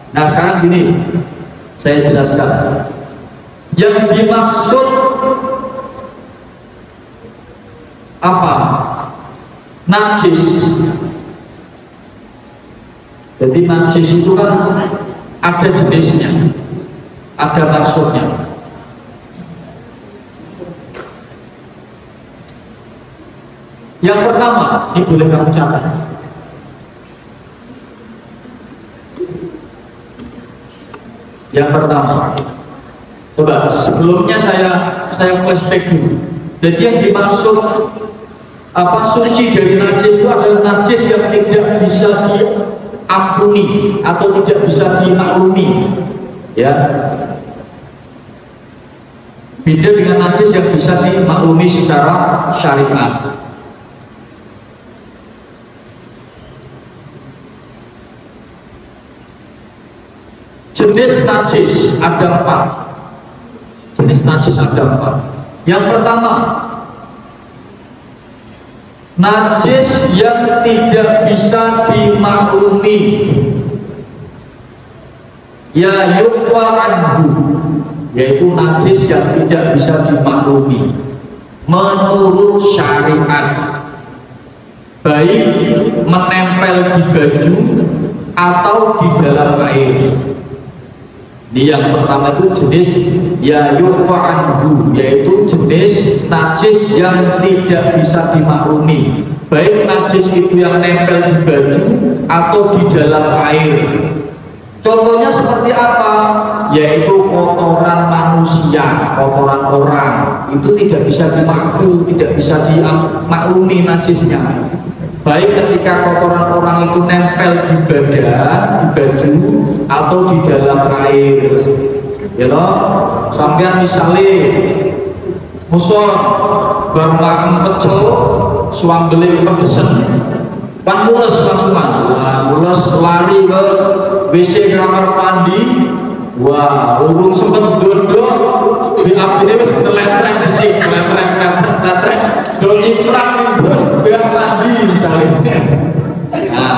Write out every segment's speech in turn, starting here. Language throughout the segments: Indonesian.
Nah sekarang gini, saya jelaskan. Yang dimaksud apa? Najis. Jadi najis itu kan ada jenisnya, ada maksudnya. Yang pertama, ini boleh kamu catat. Yang pertama, coba sebelumnya saya flashback dulu. Jadi yang dimaksud apa suci dari najis itu adalah najis yang tidak bisa diampuni atau tidak bisa dimaklumi, ya. Beda dengan najis yang bisa dimaklumi secara syariat. Jenis najis ada 4. Jenis najis ada 4. Yang pertama, najis yang tidak bisa dimaklumi, ya yukfa anhu, yaitu najis yang tidak bisa dimaklumi menurut syariat, baik menempel di baju atau di dalam air. Ini yang pertama itu jenis ya yukfa anhu, yaitu jenis najis yang tidak bisa dimaklumi, baik najis itu yang nempel di baju atau di dalam air. Contohnya seperti apa? Yaitu kotoran manusia, kotoran orang, itu tidak bisa dimaklumi, tidak bisa dimaklumi najisnya. Baik ketika kotoran orang itu nempel di badan, di baju, atau di dalam air. Ya loh, sampean misalnya muson baru makan pecel, suambeli pedesen, kan mules langsungan, mules lari ke WC kamar mandi, wah, urung sempet dodok, di akhirnya wis teletrek sih, teletrek, doni perang biar mandi misalnya. Nah,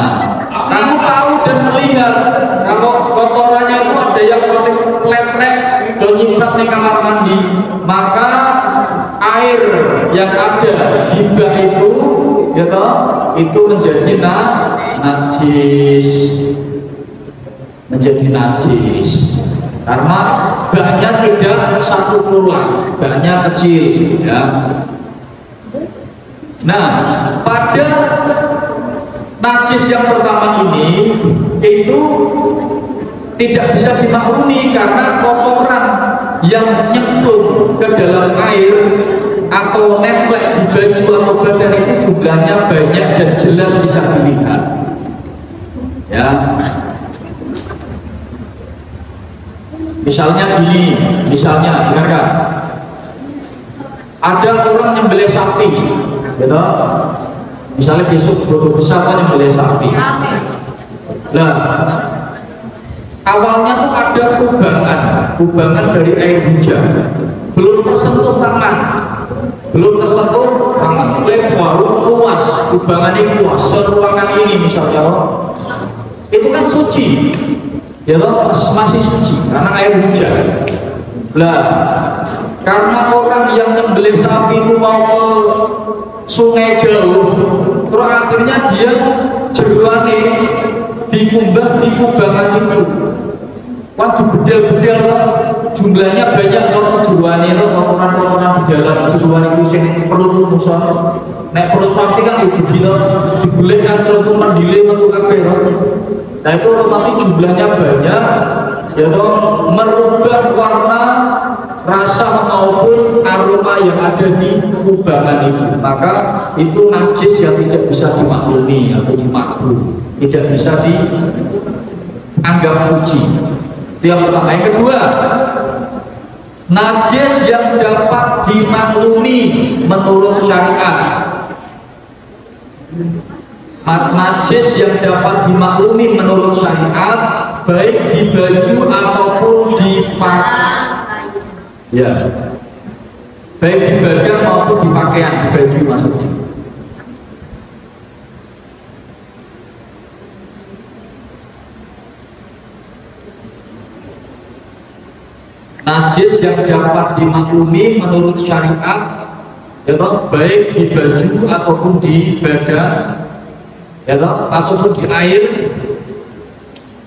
kamu tahu dan melihat kalau kotorannya itu ada yang teletrek, doni perang di kamar mandi, maka air yang ada di bak itu, ya toh, itu menjadi najis. Menjadi najis karena baknya tidak satu tulang, baknya kecil, ya. Nah, pada najis yang pertama ini itu tidak bisa dimaklumi karena kotoran yang nyemplung ke dalam air atau nempel di baju atau badan itu jumlahnya banyak dan jelas bisa dilihat, ya. Misalnya gini, misalnya dengarkan, ada orang nyembelih sapi, gitu. Misalnya besok bodoh besar kan nyembelih sapi. Nah, awalnya tuh ada kubangan dari air hujan, belum tersentuh tangan, lebar, luas, kubangan ini luas, seruangan ini misalnya, itu kan suci. Ya loh, masih suci karena air hujan. Lah, karena orang yang nyembelih sapi itu mau ke sungai jauh, terus akhirnya dia jeruannya dikumbah di kubangan itu. Waduh, bedel-bedel jumlahnya banyak kalau jeruannya itu kotoran-kotoran di dalam jeruan itu yang perlu musuh. Nek perut sapi kan begini, dibelehkan terus mandile metu kabeh. Nah itu otomatis jumlahnya banyak, ya toh, merubah warna, rasa maupun aroma yang ada di kubangan itu. Maka itu najis yang tidak bisa dimaklumi atau dimakruh, tidak bisa dianggap suci. Itu yang pertama. Yang kedua, najis yang dapat dimaklumi menurut syariat. Najis yang dapat dimaklumi menurut syariat, baik di baju ataupun di pakaian, ya, baik di badan maupun di pakaian, di baju maksudnya. najis yang dapat dimaklumi menurut syariat, ya toh, baik di baju ataupun di badan, ya toh, ataupun di air,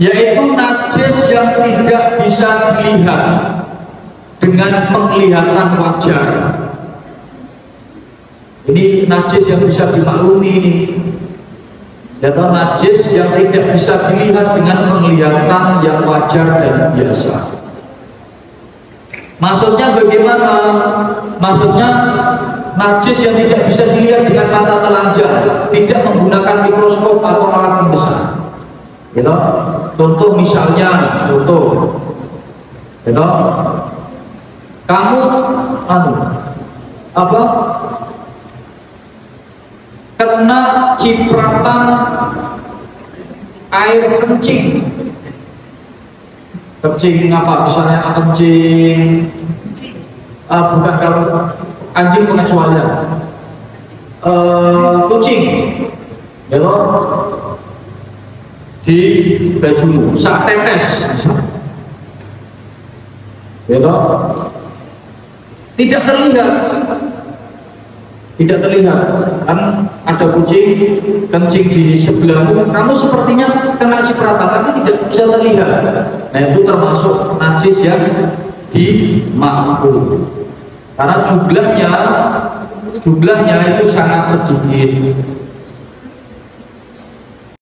yaitu najis yang tidak bisa dilihat dengan penglihatan wajar. Ini najis yang bisa dimaklumi ini, ya toh, najis yang tidak bisa dilihat dengan penglihatan yang wajar dan biasa. Maksudnya bagaimana? Maksudnya najis yang tidak bisa dilihat dengan mata telanjang, tidak menggunakan mikroskop atau alat pembesar. Ya toh? Contoh misalnya, contoh, ya toh, kamu kena cipratan air kencing apa misalnya kencing bukan, kalau anjing pengecualian, kucing, ya loh, di bajumu saat tetes, ya loh, tidak terlihat kan ada kucing kencing di sebelahmu, kamu sepertinya kena cipratan tapi tidak bisa terlihat. Nah, itu termasuk najis yang dimaklumi karena jumlahnya itu sangat sedikit.